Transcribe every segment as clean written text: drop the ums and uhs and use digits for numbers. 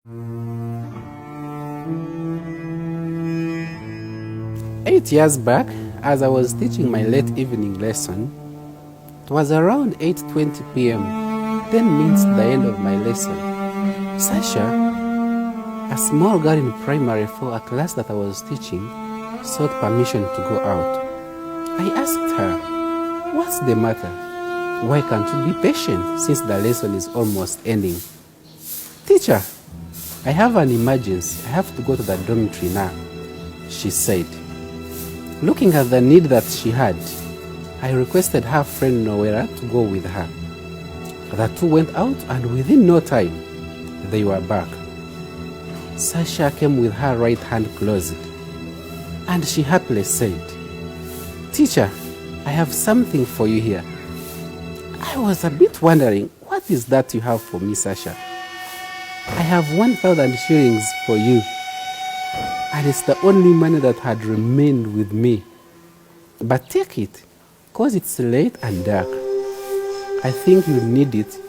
8 years back, as I was teaching my late evening lesson, it was around 8:20 p.m., 10 minutes to the end of my lesson. Sasha, a small girl in primary for a class that I was teaching, sought permission to go out. I asked her, "What's the matter? Why can't you be patient since the lesson is almost ending?" "Teacher, I have an emergency. I have to go to the dormitory now," she said. Looking at the need that she had, I requested her friend Noera to go with her. The two went out, and within no time, they were back. Sasha came with her right hand closed, and she happily said, "Teacher, I have something for you here." I was a bit wondering, "What is that you have for me, Sasha?" "I have 1,000 shillings for you, and it's the only money that had remained with me. But take it, because it's late and dark. I think you need it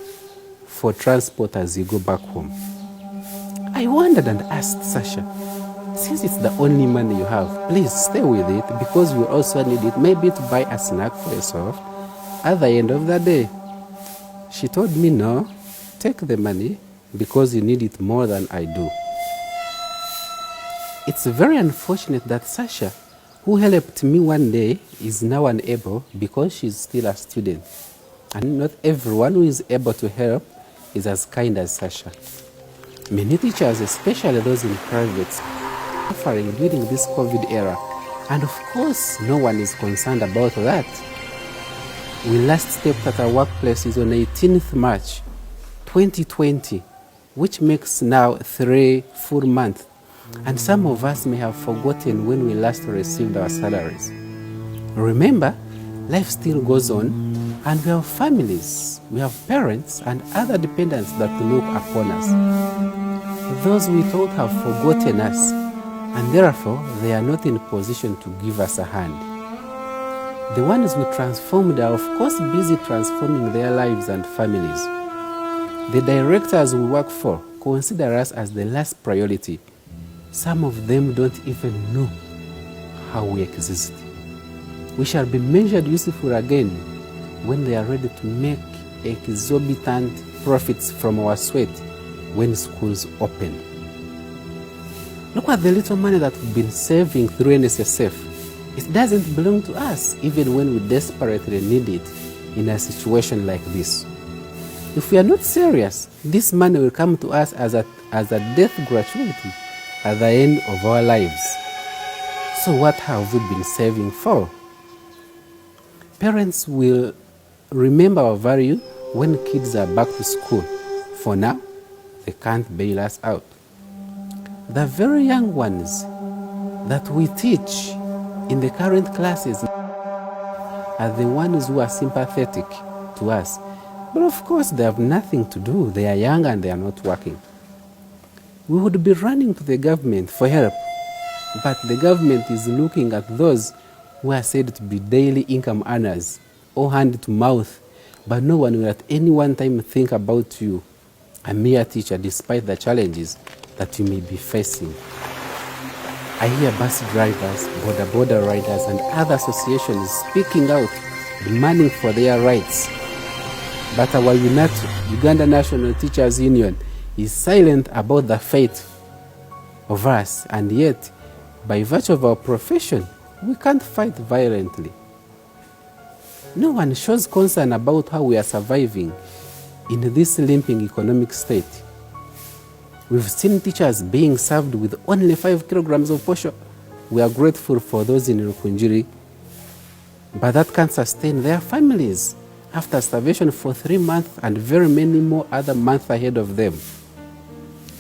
for transport as you go back home." I wondered and asked Sasha, "Since it's the only money you have, please stay with it, because you also need it maybe to buy a snack for yourself at the end of the day." She told me, "No, take the money because you need it more than I do." It's very unfortunate that Sasha, who helped me one day, is now unable because she's still a student. And not everyone who is able to help is as kind as Sasha. Many teachers, especially those in private, are suffering during this COVID era. And of course, no one is concerned about that. We last stepped at our workplaces on 18th March 2020, which makes now 3 full months. And some of us may have forgotten when we last received our salaries. Remember, life still goes on, and we have families, we have parents and other dependents that look upon us. Those we thought have forgotten us, and therefore they are not in position to give us a hand. The ones we transformed are of course busy transforming their lives and families. The directors we work for consider us as the last priority. Some of them don't even know how we exist. We shall be measured useful again when they are ready to make exorbitant profits from our sweat when schools open. Look at the little money that we've been saving through NSSF. It doesn't belong to us, even when we desperately need it in a situation like this. If we are not serious, this money will come to us as a death gratuity at the end of our lives. So what have we been saving for? Parents will remember our value when kids are back to school. For now, they can't bail us out. The very young ones that we teach in the current classes are the ones who are sympathetic to us. But of course, they have nothing to do. They are young and they are not working. We would be running to the government for help, but the government is looking at those who are said to be daily income earners, or hand to mouth, but no one will at any one time think about you, a mere teacher, despite the challenges that you may be facing. I hear bus drivers, border riders, and other associations speaking out, demanding for their rights. But our UNATU, Uganda National Teachers Union, is silent about the fate of us, and yet, by virtue of our profession, we can't fight violently. No one shows concern about how we are surviving in this limping economic state. We've seen teachers being served with only 5 kilograms of posho. We are grateful for those in Rukunjiri, but that can't sustain their families after starvation for 3 months and very many more other months ahead of them.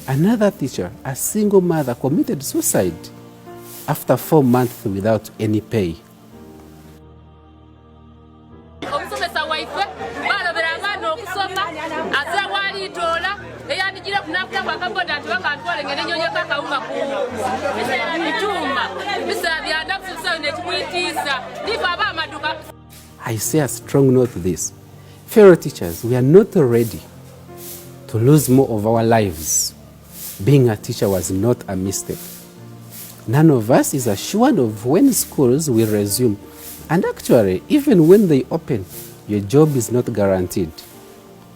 Another teacher, a single mother, committed suicide after 4 months without any pay. I say a strong note to this. Fellow teachers, we are not ready to lose more of our lives Being a teacher was not a mistake. None of us is assured of when schools will resume. And actually, even when they open, your job is not guaranteed.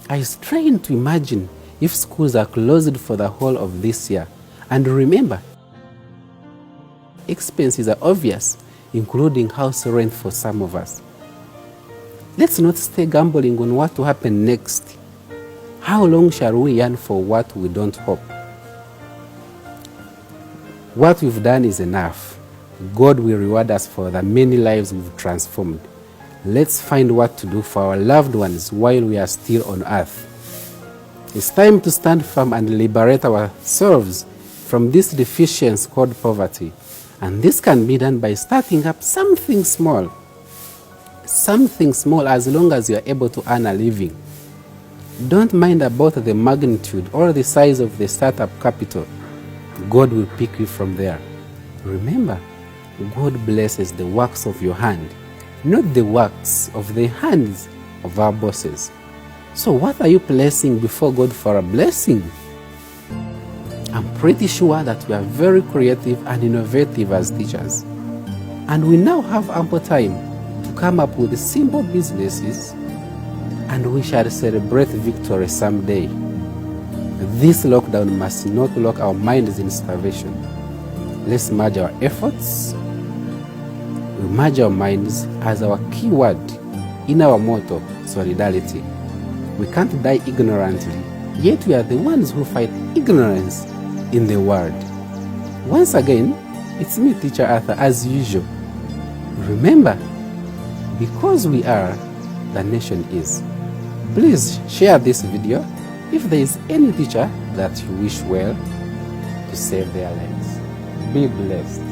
I strain to imagine if schools are closed for the whole of this year. And remember, expenses are obvious, including house rent for some of us. Let's not stay gambling on what will happen next. How long shall we yearn for what we don't hope? What we've done is enough. God will reward us for the many lives we've transformed. Let's find what to do for our loved ones while we are still on earth. It's time to stand firm and liberate ourselves from this deficiency called poverty. And this can be done by starting up something small. Something small, as long as you are able to earn a living. Don't mind about the magnitude or the size of the startup capital. God will pick you from there. Remember, God blesses the works of your hand, not the works of the hands of our bosses. So what are you placing before God for a blessing? I'm pretty sure that we are very creative and innovative as teachers. And we now have ample time to come up with simple businesses, and we shall celebrate victory someday. This lockdown must not lock our minds in starvation. Let's merge our efforts. We merge our minds as our key word in our motto, solidarity. We can't die ignorantly, yet we are the ones who fight ignorance in the world. Once again, it's me, Teacher Arthur, as usual. Remember, because we are, the nation is. Please share this video if there is any teacher that you wish well to save their lives. Be blessed.